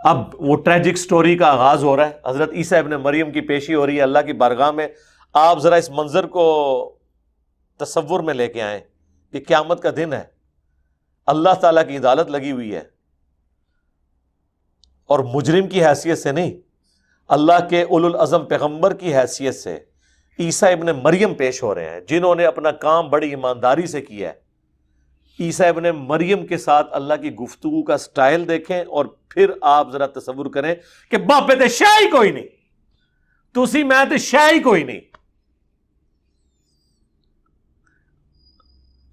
اب وہ tragic story کا آغاز ہو رہا ہے، حضرت عیسیٰ ابن مریم کی پیشی ہو رہی ہے اللہ کی بارگاہ میں. آپ ذرا اس منظر کو تصور میں لے کے آئیں کہ قیامت کا دن ہے، اللہ تعالیٰ کی عدالت لگی ہوئی ہے، اور مجرم کی حیثیت سے نہیں، اللہ کے اولو العزم پیغمبر کی حیثیت سے عیسیٰ ابن مریم پیش ہو رہے ہیں جنہوں نے اپنا کام بڑی ایمانداری سے کیا ہے. عیسیٰ ابن مریم کے ساتھ اللہ کی گفتگو کا سٹائل دیکھیں اور پھر آپ ذرا تصور کریں کہ باپے تے شے ہی کوئی نہیں، تسی میں تے شے ہی کوئی نہیں.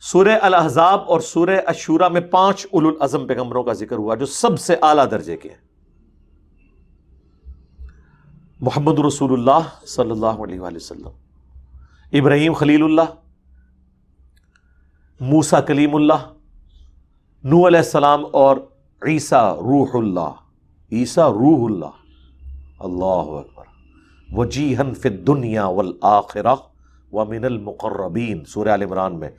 سورہ الاحزاب اور سورہ الشورى میں 5 اولو العزم پیغمبروں کا ذکر ہوا جو سب سے اعلیٰ درجے کے ہیں. محمد رسول اللہ صلی اللہ علیہ وآلہ وسلم، ابراہیم خلیل اللہ، موسیٰ کلیم اللہ، نوح علیہ السلام، اور عیسیٰ روح اللہ. عیسیٰ روح اللہ، اللہ اکبر. وجیہا فی الدنیا والآخرہ ومن المقربین، سورہ آل عمران میں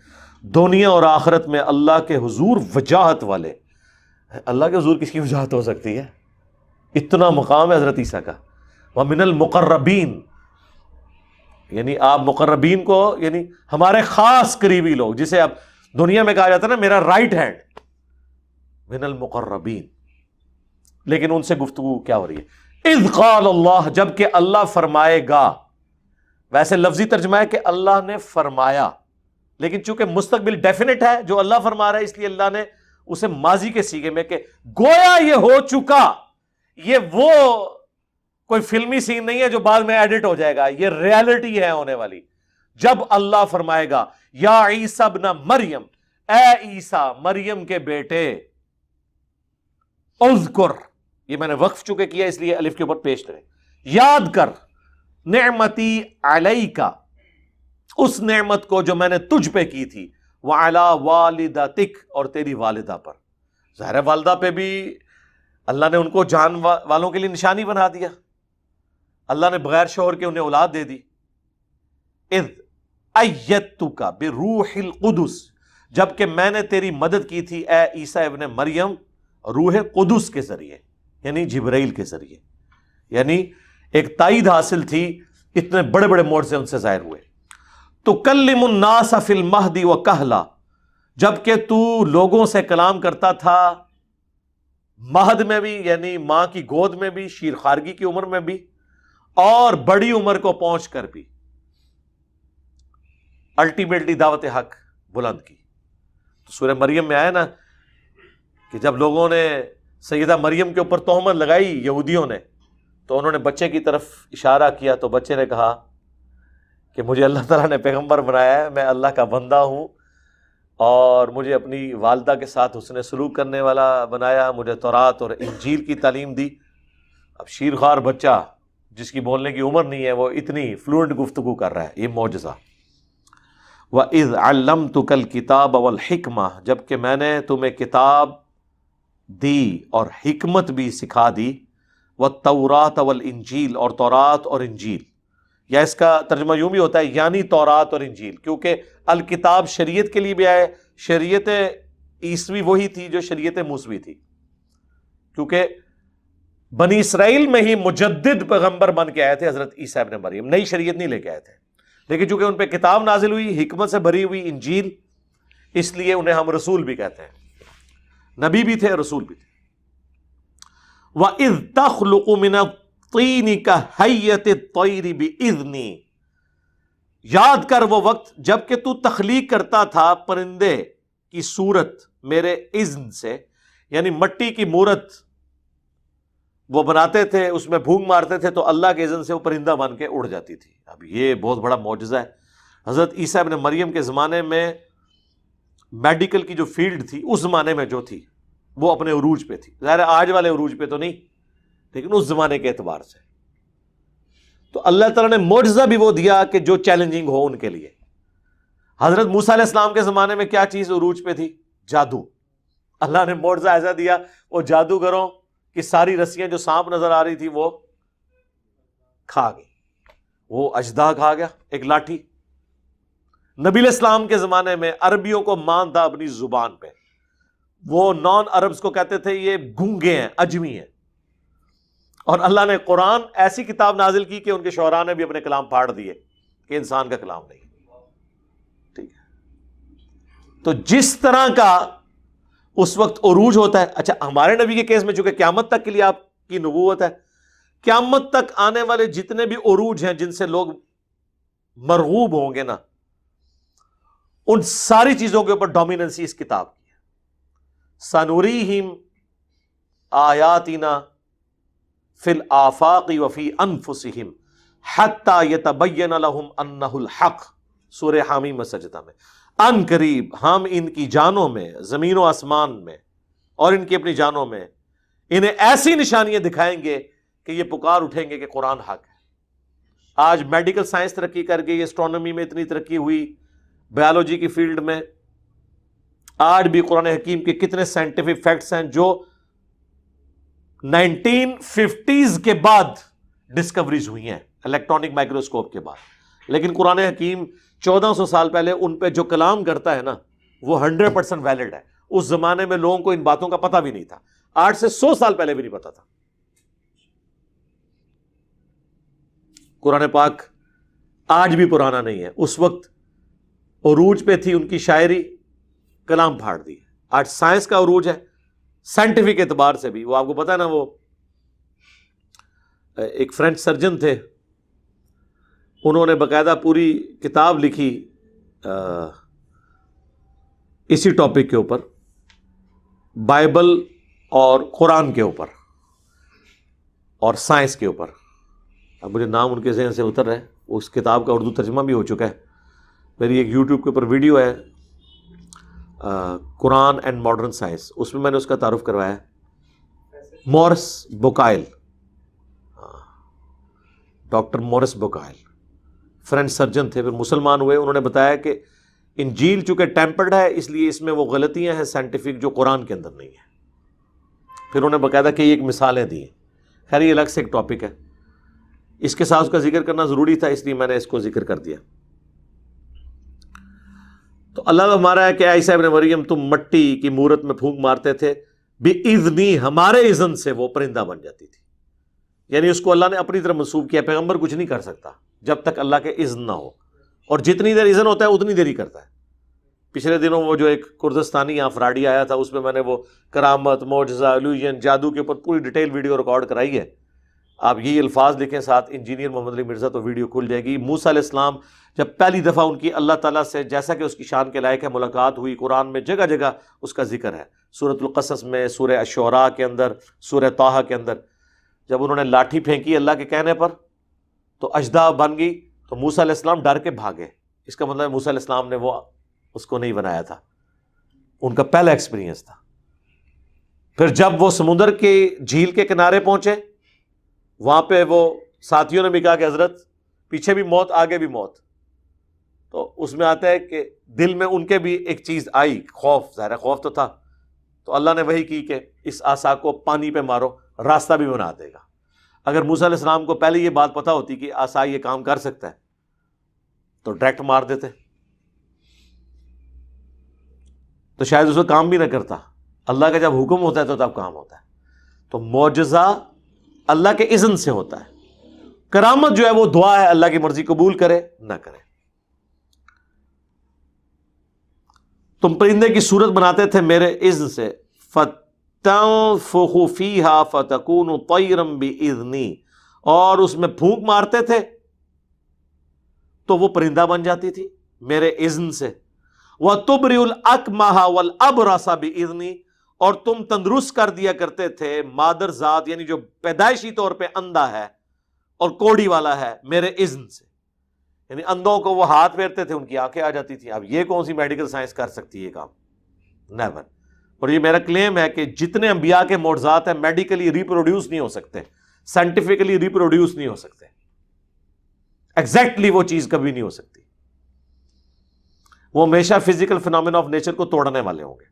دنیا اور آخرت میں اللہ کے حضور وجاہت والے. اللہ کے حضور کس کی وجاہت ہو سکتی ہے؟ اتنا مقام ہے حضرت عیسیٰ کا. ومن المقربین، یعنی آپ مقربین کو، یعنی ہمارے خاص قریبی لوگ، جسے اب دنیا میں کہا جاتا ہے نا میرا رائٹ ہینڈ، من المقربین. لیکن ان سے گفتگو کیا ہو رہی ہے؟ اذ قال اللہ، جب کہ اللہ فرمائے گا. ویسے لفظی ترجمہ ہے کہ اللہ نے فرمایا، لیکن چونکہ مستقبل ڈیفینٹ ہے جو اللہ فرما رہا ہے، اس لیے اللہ نے اسے ماضی کے صیغے میں کہ گویا یہ ہو چکا. یہ وہ کوئی فلمی سین نہیں ہے جو بعد میں ایڈٹ ہو جائے گا، یہ ریالٹی ہے ہونے والی. جب اللہ فرمائے گا یا عیسیٰ ابن مریم، اے عیسیٰ مریم کے بیٹے، اذکر، یہ میں نے وقف چکے کیا اس لیے الف کے اوپر پیش کریں، یاد کر، نعمتی علیکا، اس نعمت کو جو میں نے تجھ پہ کی تھی، وعلی والدتک، اور تیری والدہ پر. ظاہر ہے والدہ پہ بھی اللہ نے ان کو جان والوں کے لیے نشانی بنا دیا. اللہ نے بغیر شوہر کے انہیں اولاد دے دی. اذ ایدتک بروح القدس، جبکہ میں نے تیری مدد کی تھی اے عیسیٰ ابن مریم روح قدس کے ذریعے، یعنی جبرائیل کے ذریعے. یعنی ایک تائید حاصل تھی، اتنے بڑے بڑے معجزے ان سے ظاہر ہوئے. تکلم الناس فی المہد وکہلا، جبکہ تو لوگوں سے کلام کرتا تھا مہد میں بھی، یعنی ماں کی گود میں بھی، شیر خارگی کی عمر میں بھی، اور بڑی عمر کو پہنچ کر بھی. الٹیمیٹلی دعوت حق بلند کی. تو سورہ مریم میں آیا نا کہ جب لوگوں نے سیدہ مریم کے اوپر تہمت لگائی یہودیوں نے، تو انہوں نے بچے کی طرف اشارہ کیا، تو بچے نے کہا کہ مجھے اللہ تعالیٰ نے پیغمبر بنایا ہے، میں اللہ کا بندہ ہوں، اور مجھے اپنی والدہ کے ساتھ حسن سلوک کرنے والا بنایا، مجھے تورات اور انجیل کی تعلیم دی. اب شیر خوار بچہ جس کی بولنے کی عمر نہیں ہے، وہ اتنی فلوئنٹ گفتگو کر رہا ہے، یہ معجزہ. وَإِذْ عَلَّمْتُكَ الْكِتَابَ وَالْحِكْمَةَ، جبکہ میں نے تمہیں کتاب دی اور حکمت بھی سکھا دی. وَالتَّوْرَاةَ وَالْإِنجِيلَ، اور تورات اور انجیل. یا اس کا ترجمہ یوں بھی ہوتا ہے یعنی تورات اور انجیل، کیونکہ الکتاب شریعت کے لیے بھی آئے. شریعت عیسوی وہی تھی جو شریعت موسوی تھی، کیونکہ بنی اسرائیل میں ہی مجدد پیغمبر بن کے آئے تھے حضرت عیسیٰ ابن مریم، نئی شریعت نہیں لے کے آئے تھے. لیکن چونکہ ان پہ کتاب نازل ہوئی حکمت سے بھری ہوئی انجیل، اس لیے انہیں ہم رسول بھی کہتے ہیں. نبی بھی تھے، رسول بھی تھے. وَإِذْ تَخْلُقُ مِنَ الطِّينِ كَهَيَّةِ الطَّيْرِ بِإِذْنِي، یاد کر وہ وقت جب کہ تو تخلیق کرتا تھا پرندے کی صورت میرے اذن سے، یعنی مٹی کی مورت وہ بناتے تھے، اس میں بھونگ مارتے تھے تو اللہ کے اذن سے وہ پرندہ بن کے اڑ جاتی تھی. اب یہ بہت بڑا معجزہ ہے. حضرت عیسیٰ ابن مریم کے زمانے میں میڈیکل کی جو فیلڈ تھی اس زمانے میں جو تھی وہ اپنے عروج پہ تھی. ظاہر آج والے عروج پہ تو نہیں، لیکن اس زمانے کے اعتبار سے. تو اللہ تعالیٰ نے معجزہ بھی وہ دیا کہ جو چیلنجنگ ہو ان کے لیے. حضرت موسیٰ علیہ السلام کے زمانے میں کیا چیز عروج پہ تھی؟ جادو. اللہ نے معجزہ ایسا دیا، وہ جادوگروں کی ساری رسیاں جو سانپ نظر آ رہی تھی وہ کھا گئی، وہ اژدہا کھا گیا، ایک لاٹھی. نبی علیہ السلام کے زمانے میں عربیوں کو مان تھا اپنی زبان پہ، وہ نان عربز کو کہتے تھے یہ گونگے ہیں، اجمی ہیں. اور اللہ نے قرآن ایسی کتاب نازل کی کہ ان کے شعراء نے بھی اپنے کلام پھاڑ دیے کہ انسان کا کلام نہیں. ٹھیک ہے. تو جس طرح کا اس وقت عروج ہوتا ہے. اچھا ہمارے نبی کے کیس میں چونکہ قیامت تک کے لیے آپ کی نبوت ہے, قیامت تک آنے والے جتنے بھی عروج ہیں جن سے لوگ مرغوب ہوں گے نا, ان ساری چیزوں کے اوپر ڈومیننسی اس کتاب کی ہے. سنوریہم آیاتنا فی الآفاق وفی انفسہم حتی یتبین لہم انہ الحق, سورہ حامیم سجدہ میں. ان قریب ہم ان کی جانوں میں, زمین و آسمان میں اور ان کی اپنی جانوں میں انہیں ایسی نشانیاں دکھائیں گے کہ یہ پکار اٹھیں گے کہ قرآن حق ہے. آج میڈیکل سائنس ترقی کر گئی, اسٹرانومی میں اتنی ترقی ہوئی, بایولوجی کی فیلڈ میں آج بھی قرآن حکیم کے کتنے سائنٹیفک فیکٹس ہیں جو 1950s کے بعد ڈسکوریز ہوئی ہیں الیکٹرانک مائکروسکوپ کے بعد. لیکن قرآن حکیم 1400 سال پہلے ان پہ جو کلام کرتا ہے نا وہ 100% ویلڈ ہے. اس زمانے میں لوگوں کو ان باتوں کا پتہ بھی نہیں تھا, 8 سے 100 سال پہلے بھی نہیں پتا تھا. قرآن پاک آج بھی پرانا نہیں ہے. اس وقت عروج پہ تھی ان کی شاعری, کلام پھاڑ دی. آج سائنس کا عروج ہے, سائنٹیفک اعتبار سے بھی. وہ آپ کو پتا ہے نا, وہ ایک فرینچ سرجن تھے, انہوں نے باقاعدہ پوری کتاب لکھی اسی ٹاپک کے اوپر, بائبل اور قرآن کے اوپر اور سائنس کے اوپر. اب مجھے نام ان کے ذہن سے اتر رہا ہے. اس کتاب کا اردو ترجمہ بھی ہو چکا ہے. میری ایک یوٹیوب کے اوپر ویڈیو ہے قرآن اینڈ ماڈرن سائنس, اس میں نے اس کا تعارف کروایا ہے. مورس بوکائل, ڈاکٹر مورس بوکائل فرینچ سرجن تھے, پھر مسلمان ہوئے. انہوں نے بتایا کہ انجیل چونکہ ٹیمپرڈ ہے اس لیے اس میں وہ غلطیاں ہیں سائنٹیفک جو قرآن کے اندر نہیں ہیں. پھر انہوں نے باقاعدہ کہ ایک مثالیں دی ہیں. خیر یہ الگ سے ایک ٹاپک ہے, اس کے ساتھ اس کا ذکر کرنا ضروری تھا اس لیے میں نے اس کو ذکر کر دیا. تو اللہ ہمارا ہے کہ عیسیٰ ابن مریم تم مٹی کی مورت میں پھونک مارتے تھے, بِإِذْنِی ہمارے اذن سے وہ پرندہ بن جاتی تھی. یعنی اس کو اللہ نے اپنی طرف منسوب کیا. پیغمبر کچھ نہیں کر سکتا جب تک اللہ کے اذن نہ ہو, اور جتنی دیر اذن ہوتا ہے اتنی دیر ہی کرتا ہے. پچھلے دنوں وہ جو ایک کردستانی افراڈی آیا تھا اس میں میں نے وہ کرامت, معجزہ, الوژن, جادو کے اوپر پوری ڈیٹیل ویڈیو ریکارڈ کرائی ہے. آپ یہ الفاظ لکھیں ساتھ انجینئر محمد علی مرزا تو ویڈیو کھل جائے گی. موسیٰ علیہ السلام جب پہلی دفعہ ان کی اللہ تعالیٰ سے جیسا کہ اس کی شان کے لائق ہے ملاقات ہوئی, قرآن میں جگہ جگہ اس کا ذکر ہے. سورۃ القصص میں, سورہ الشعراء کے اندر, سورہ طٰہٰ کے اندر جب انہوں نے لاٹھی پھینکی اللہ کے کہنے پر تو اژدہا بن گئی, تو موسیٰ علیہ السلام ڈر کے بھاگے. اس کا مطلب موسیٰ علیہ السلام نے وہ اس کو نہیں بنایا تھا, ان کا پہلا ایکسپیرینس تھا. پھر جب وہ سمندر کے جھیل کے کنارے پہنچے, وہاں پہ وہ ساتھیوں نے بھی کہا کہ حضرت پیچھے بھی موت آگے بھی موت. تو اس میں آتا ہے کہ دل میں ان کے بھی ایک چیز آئی, خوف. ظاہر خوف تو تھا, تو اللہ نے وہی کی کہ اس عصا کو پانی پہ مارو, راستہ بھی بنا دے گا. اگر موسیٰ علیہ السلام کو پہلے یہ بات پتہ ہوتی کہ عصا یہ کام کر سکتا ہے تو ڈائریکٹ مار دیتے, تو شاید اس کو کام بھی نہ کرتا. اللہ کا جب حکم ہوتا ہے تو تب کام ہوتا ہے. تو معجزہ اللہ کے اذن سے ہوتا ہے. کرامت جو ہے وہ دعا ہے, اللہ کی مرضی قبول کرے نہ کرے. تم پرندے کی صورت بناتے تھے میرے اذن سے, فَتَنفُخُ فِيهَا فَتَكُونُ طَيْرًا بِإِذْنِی, اور اس میں پھونک مارتے تھے تو وہ پرندہ بن جاتی تھی میرے اذن سے. وَتُبْرِئُ الْأَكْمَحَ وَالْأَبْرَصَ بِإِذْنِی, اور تم تندرست کر دیا کرتے تھے مادر ذات یعنی جو پیدائشی طور پہ اندھا ہے اور کوڑی والا ہے میرے اذن سے. یعنی اندھوں کو وہ ہاتھ پھیرتے تھے ان کی آنکھیں آ جاتی تھیں. اب یہ کون سی میڈیکل سائنس کر سکتی ہے یہ کام؟ نیور. اور یہ میرا کلیم ہے کہ جتنے انبیاء کے معجزات ہیں میڈیکلی ریپروڈیوس نہیں ہو سکتے, سائنٹیفکلی ریپروڈیوس نہیں ہو سکتے, ایگزیکٹلی وہ چیز کبھی نہیں ہو سکتی. وہ ہمیشہ فزیکل فینومینا آف نیچر کو توڑنے والے ہوں گے.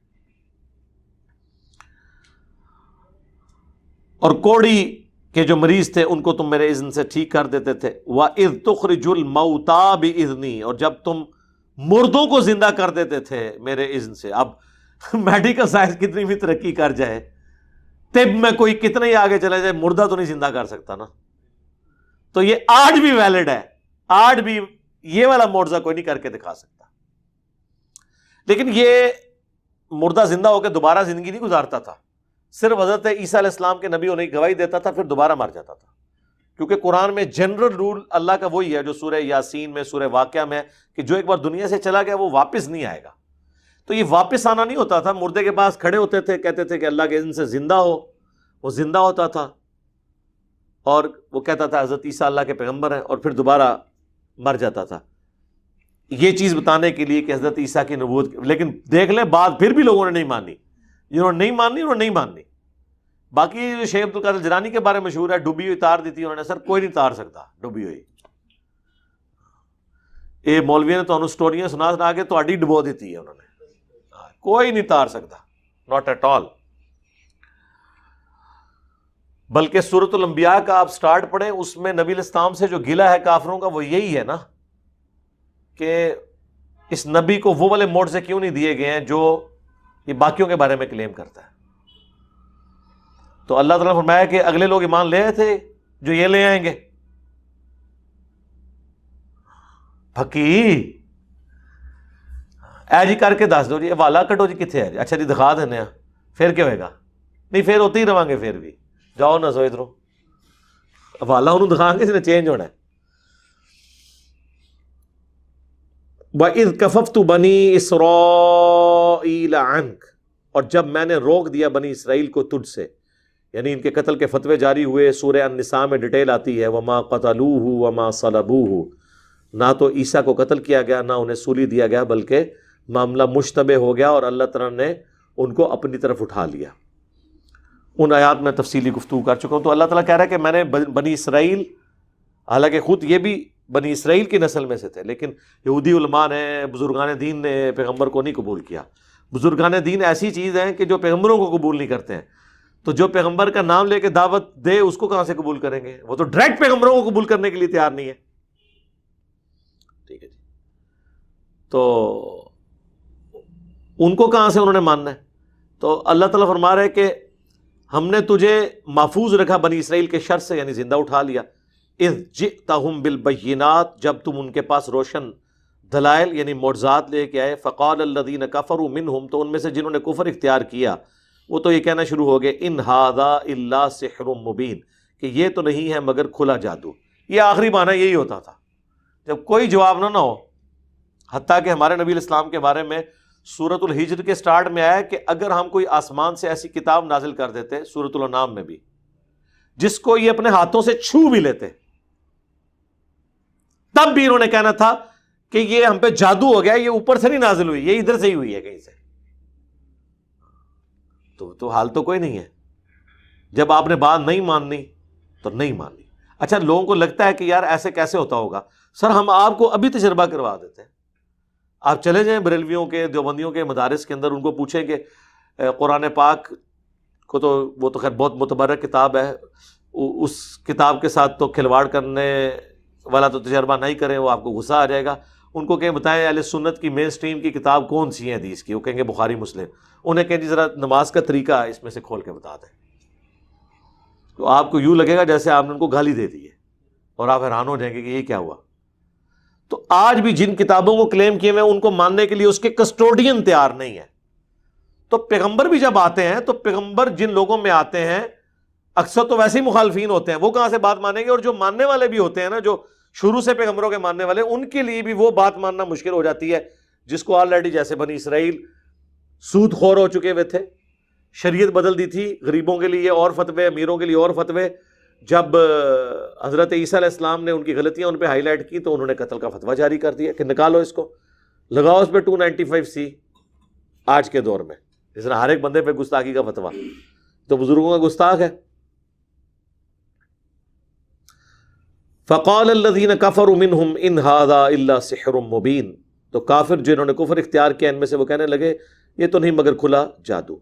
اور کوڑی کے جو مریض تھے ان کو تم میرے اذن سے ٹھیک کر دیتے تھے. وَإِذْ تُخْرِجُ الْمَوْتَىٰ بِإِذْنِی, اور جب تم مردوں کو زندہ کر دیتے تھے میرے اذن سے. اب میڈیکل سائنس کتنی بھی ترقی کر جائے, طب میں کوئی کتنے ہی آگے چلا جائے مردہ تو نہیں زندہ کر سکتا نا. تو یہ آج بھی ویلڈ ہے, آج بھی یہ والا معجزہ کوئی نہیں کر کے دکھا سکتا. لیکن یہ مردہ زندہ ہو کے دوبارہ زندگی نہیں گزارتا تھا, صرف حضرت عیسیٰ علیہ السلام کے نبی ہونے کی گواہی دیتا تھا, پھر دوبارہ مر جاتا تھا. کیونکہ قرآن میں جنرل رول اللہ کا وہی ہے جو سورہ یاسین میں, سورہ واقعہ میں, کہ جو ایک بار دنیا سے چلا گیا وہ واپس نہیں آئے گا. تو یہ واپس آنا نہیں ہوتا تھا, مردے کے پاس کھڑے ہوتے تھے, کہتے تھے کہ اللہ کے اذن سے زندہ ہو, وہ زندہ ہوتا تھا اور وہ کہتا تھا حضرت عیسیٰ اللہ کے پیغمبر ہیں, اور پھر دوبارہ مر جاتا تھا. یہ چیز بتانے کے لیے کہ حضرت عیسیٰ کی نبوت. لیکن دیکھ لیں بات پھر بھی لوگوں نے نہیں مانی, جنہوں نے نہیں مانی انہوں نے نہیں مانی. باقی جو شیخ عبد القادر جیلانی کے بارے میں مشہور ہے, ڈوبی ہوئی تار دی تھی انہوں نے, سر کوئی نہیں تار سکتا ڈوبی ہوئی. یہ مولوی نے تو انہوں سٹوریاں سنا کے تو اڈی ڈبو دیتی ہے انہوں نے, کوئی نہیں تار سکتا, ناٹ ایٹ آل. بلکہ سورۃ الانبیاء کا آپ سٹارٹ پڑھیں, اس میں نبی علیہ السلام سے جو گلہ ہے کافروں کا وہ یہی ہے نا کہ اس نبی کو وہ والے موڈ سے کیوں نہیں دیے گئے ہیں جو یہ باقیوں کے بارے میں کلیم کرتا ہے. تو اللہ تعالیٰ نے فرمایا کہ اگلے لوگ ایمان لے آئے تھے جو یہ لے آئیں گے. پھکی اے جی کر کے دس دو جی, والا کٹو جی کتنے ہے جی, اچھا جی دکھا دینے, پھر کیا ہوئے گا, نہیں پھر ہوتے ہی رہاں گے, پھر بھی جاؤ نہ سو ادھروں, والا انہوں دکھائیں گے اس نے چینج ہونا ہے. وَإِذْ كَفَفْتُ بَنِي إِسْرَائِيلَ عَنْكَ, اور جب میں نے روک دیا بنی اسرائیل کو تجھ سے, یعنی ان کے قتل کے فتوے جاری ہوئے. سورہ النساء میں ڈیٹیل آتی ہے, وَمَا قَتَلُوهُ وَمَا صَلَبُوهُ, نہ تو عیسیٰ کو قتل کیا گیا نہ انہیں سولی دیا گیا, بلکہ معاملہ مشتبہ ہو گیا اور اللہ تعالیٰ نے ان کو اپنی طرف اٹھا لیا. ان آیات میں تفصیلی گفتگو کر چکا ہوں. تو اللہ تعالیٰ کہہ رہا ہے کہ میں نے بنی اسرائیل, حالانکہ خود یہ بھی بنی اسرائیل کی نسل میں سے تھے, لیکن یہودی علماء نے, بزرگان دین نے پیغمبر کو نہیں قبول کیا. بزرگان دین ایسی چیز ہیں کہ جو پیغمبروں کو قبول نہیں کرتے ہیں, تو جو پیغمبر کا نام لے کے دعوت دے اس کو کہاں سے قبول کریں گے؟ وہ تو ڈائریکٹ پیغمبروں کو قبول کرنے کے لیے تیار نہیں ہے. ٹھیک ہے جی, تو ان کو کہاں سے انہوں نے ماننا ہے؟ تو اللہ تعالیٰ فرما رہا ہے کہ ہم نے تجھے محفوظ رکھا بنی اسرائیل کے شر سے, یعنی زندہ اٹھا لیا. اذ جئتہم بالبینات, جب تم ان کے پاس روشن دلائل یعنی معجزات لے کے آئے. فقال الذین کفروا منہم, تو ان میں سے جنہوں نے کفر اختیار کیا وہ تو یہ کہنا شروع ہو گئے, ان ھذا الا سحر مبین, کہ یہ تو نہیں ہے مگر کھلا جادو. یہ آخری معنی یہی ہوتا تھا جب کوئی جواب نہ ہو. حتیٰ کہ ہمارے نبی علیہ السلام کے بارے میں سورۃ الحجر کے سٹارٹ میں آیا کہ اگر ہم کوئی آسمان سے ایسی کتاب نازل کر دیتے, سورۃ الانعام میں بھی, جس کو یہ اپنے ہاتھوں سے چھو بھی لیتے, تب بھی انہوں نے کہنا تھا کہ یہ ہم پہ جادو ہو گیا, یہ اوپر سے نہیں نازل ہوئی, یہ ادھر سے ہی ہوئی ہے کہیں سے. تو حال تو کوئی نہیں ہے. جب آپ نے بات نہیں ماننی تو نہیں ماننی. اچھا, لوگوں کو لگتا ہے کہ یار ایسے کیسے ہوتا ہوگا. سر ہم آپ کو ابھی تجربہ کروا دیتے ہیں. آپ چلے جائیں بریلویوں کے, دیوبندیوں کے مدارس کے اندر, ان کو پوچھیں کہ قرآن پاک کو تو وہ تو خیر بہت متبرک کتاب ہے, اس کتاب کے ساتھ تو کھلواڑ کرنے والا تو تجربہ نہیں کریں, وہ آپ کو غصہ آ جائے گا. ان کو کہیں بتائیں اہل سنت کی مین سٹریم کی کتاب کون سی ہے حدیث کی, وہ کہیں گے بخاری مسلم. انہیں کہیں جی ذرا نماز کا طریقہ اس میں سے کھول کے بتا دیں. تو آپ کو یوں لگے گا جیسے آپ نے ان کو گالی دے دی ہے, اور آپ حیران ہو جائیں گے کہ یہ کیا ہوا. تو آج بھی جن کتابوں کو کلیم کیے ہوئے ان کو ماننے کے لیے اس کے کسٹوڈین تیار نہیں ہے. تو پیغمبر بھی جب آتے ہیں تو پیغمبر جن لوگوں میں آتے ہیں اکثر تو ویسے ہی مخالفین ہوتے ہیں, وہ کہاں سے بات مانیں گے. اور جو ماننے والے بھی ہوتے ہیں نا, جو شروع سے پیغمبروں کے ماننے والے, ان کے لیے بھی وہ بات ماننا مشکل ہو جاتی ہے جس کو آلریڈی جیسے بنی اسرائیل سود خور ہو چکے ہوئے تھے, شریعت بدل دی تھی, غریبوں کے لیے اور فتوے, امیروں کے لیے اور فتوے. جب حضرت عیسیٰ علیہ السلام نے ان کی غلطیاں ان پہ ہائی لائٹ کی تو انہوں نے قتل کا فتویٰ جاری کر دیا کہ نکالو اس کو, لگاؤ اس پہ 295C. آج کے دور میں جس طرح ہر ایک بندے پہ گستاخی کا فتویٰ, تو بزرگوں کا گستاخ ہے. فقال الذین کفروا منہم ان ھذا الا سحر مبین, تو کافر جنہوں نے کفر اختیار کیا ان میں سے وہ کہنے لگے یہ تو نہیں مگر کھلا جادو.